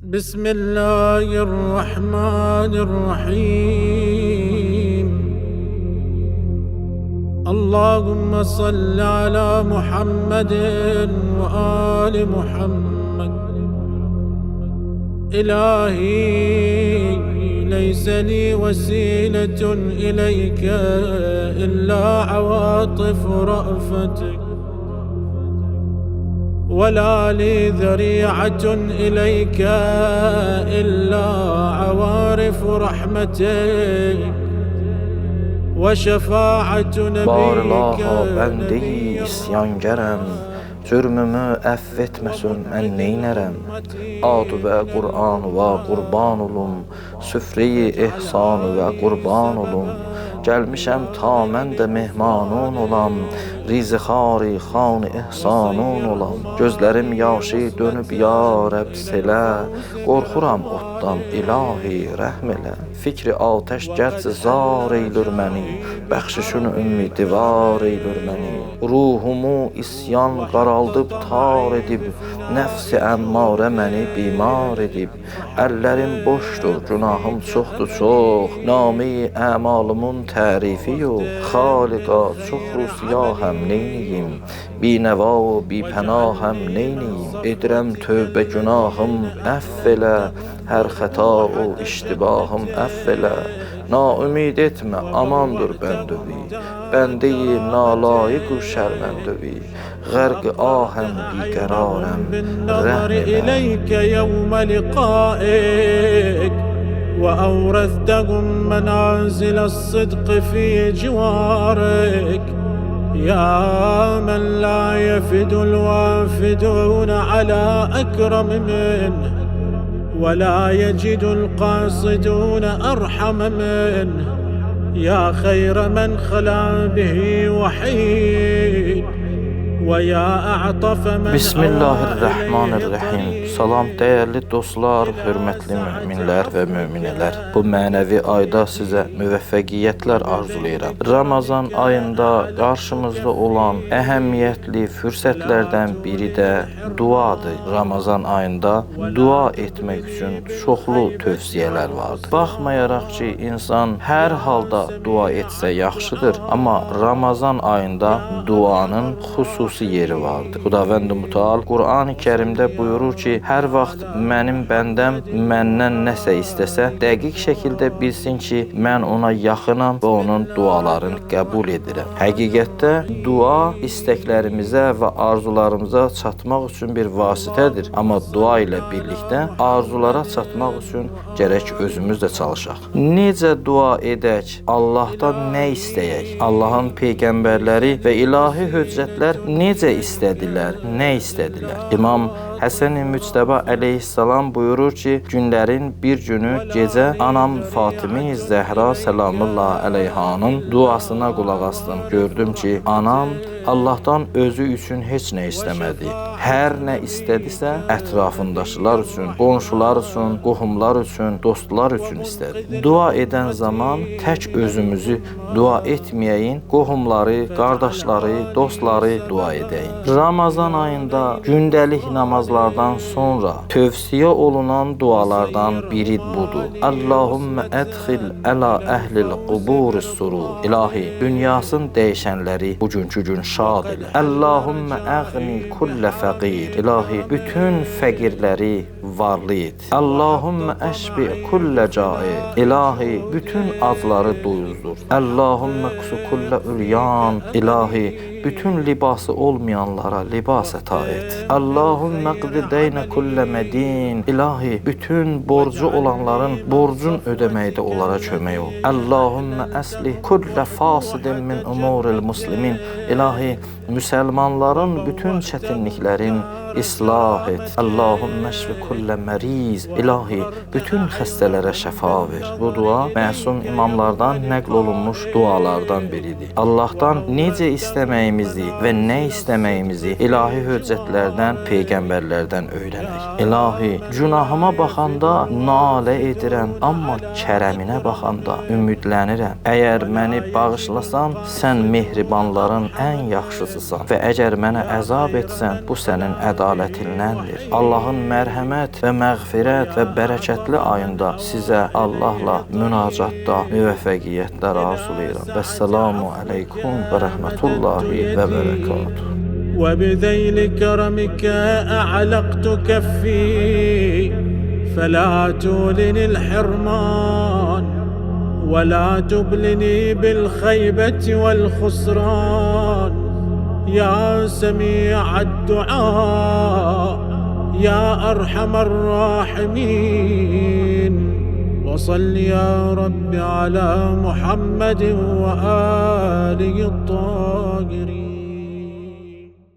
بسم الله الرحمن الرحيم. اللهم صل على محمد وآل محمد. إلهي ليس لي وسيلة إليك إلا عواطف رأفتك، ولا لي ذريعة إليك إلا عوارف رحمتك وشفاعة نبيك. Bende-i isyangerem, cürmümü əffetməsin mən neynərəm? Adu və Qur'an və qurban olum, süfre-i ihsan və qurban olum. Gəlmişəm ta mən də mehmanun olam, rizixari xan ihsanun olam. Gözlərim yaşı dönüb ya Rəbb selə, qorxuram otdan ilahi rəhm elə. Fikri atəş gərçi zar eylür məni, bəxşişün ümmidivar eylür məni. Ruhumu isyan qaraldıb tar edib, nəfsi əmmarə məni bimar edib. Əllərim boşdur, günahım çoxdur çox, nami əmalımın tərifi yox. Xaliqa çox rusiyahəm neyniyim, binəva və bipənahəm neyniyim. Edirəm tövbə günahım əff elə, hər xəta o iştibahım əff elə. Naümid etmə amandır bəndövi, bəndeyi nalayiq-u şərməndövi. Gərq ahəm biqərarəm rəhm elə. وأورثتهم منازل الصدق في جوارك، يا من لا يفد الوافدون على أكرم منه، ولا يجد القاصدون أرحم منه. يا خير من خلا به وحيد، ويا أعطف من Bismillahirrahmanirrahim. Salam dəyərli dostlar, hörmətli möminlər və möminələr. Bu mənəvi ayda sizə müvəffəqiyyətlər arzulayıram. Ramazan ayında qarşımızda olan əhəmiyyətli fürsətlərdən biri də duadır. Ramazan ayında dua etmək üçün çoxlu tövsiyələr vardır. Baxmayaraq ki, insan hər halda dua etsə yaxşıdır, amma Ramazan ayında duanın xüsusi yeri vardır. Xudavənd-i Müteal Qur'an-ı Kərimdə buyurur ki, hər vaxt mənim bəndəm məndən nəsə istəsə, dəqiq şəkildə bilsin ki, mən ona yaxınam və onun dualarını qəbul edirəm. Həqiqətdə dua istəklərimizə və arzularımıza çatmaq üçün bir vasitədir. Amma dua ilə birlikdə arzulara çatmaq üçün gərək özümüz də çalışaq. Necə dua edək? Allahdan nə istəyək? Allahın peyğəmbərləri və ilahi höccətlər necə istədilər, nə istədilər? İmam Həsən-i Müctəba əleyhissalam buyurur ki, günlərin bir günü gecə anam Fatimə-i Zəhra səlamullah əleyhanın duasına qulaq asdım. Gördüm ki, anam Allahdan özü üçün heç nə istəmədi. Hər nə istədisə, ətrafındaşılar üçün, qonşular üçün, qohumlar üçün, dostlar üçün istədi. Dua edən zaman tək özümüzü dua etməyəyin, qohumları, qardaşları, dostları dua edəyin. Ramazan ayında gündəlik namazlardan sonra tövsiyə olunan dualardan biri budur. Allahümmə ədxil əla əhlil quburis surur. İlahi, dünyasın dəyişənləri bugünkü gün şad elə. Allahümmə əğni kullə fəqir. İlahi, bütün fəqirləri varlı et. Allahümmə əşbi kullə caid. İlahi, bütün acları doyuzdur. Allahümmə qsu kullə üryan. İlahi, bütün libası olmayanlara libas əta et. Allahümmə qdi deynə kullə mədin. İlahi, bütün borcu olanların borcun ödəməkdə onlara kömək ol. Allahümmə əslih kullə fasidin min umuril muslimin. İlahi, müsəlmanların bütün çətinliklərin islah et. Allahümmə şfi kullə məriz. İlahi, bütün xəstələrə şəfa ver. Bu dua məsum imamlardan nəql olunmuş dualardan biridir. Allahdan necə istəməyimizi və nə istəməyimizi ilahi höccətlərdən, peyğəmbərlərdən öyrənək. İlahi, günahıma baxanda nalə edirəm, amma kərəminə baxanda ümidlənirəm. Əgər məni bağışlasan, sən mehribanların ən yaxşısısan və əgər mənə əzab etsən, bu sənin ədalətlisindir. ədalətindəndir. Allahın mərhəmət və məğfirət və bərəkətli ayında sizə Allahla münacatda müvəffəqiyyətlər arzulayıram. Vəssalamu aleykum və rəhmətullahi və bərəkatuhu. وبذيل كرمك أعلقت كفي فلا تولني الحرمان ولا تبلني بالخيبة والخسران. يا سميع الدعاء يا أرحم الراحمين، وصل يا رب على محمد وآله الطاهرين.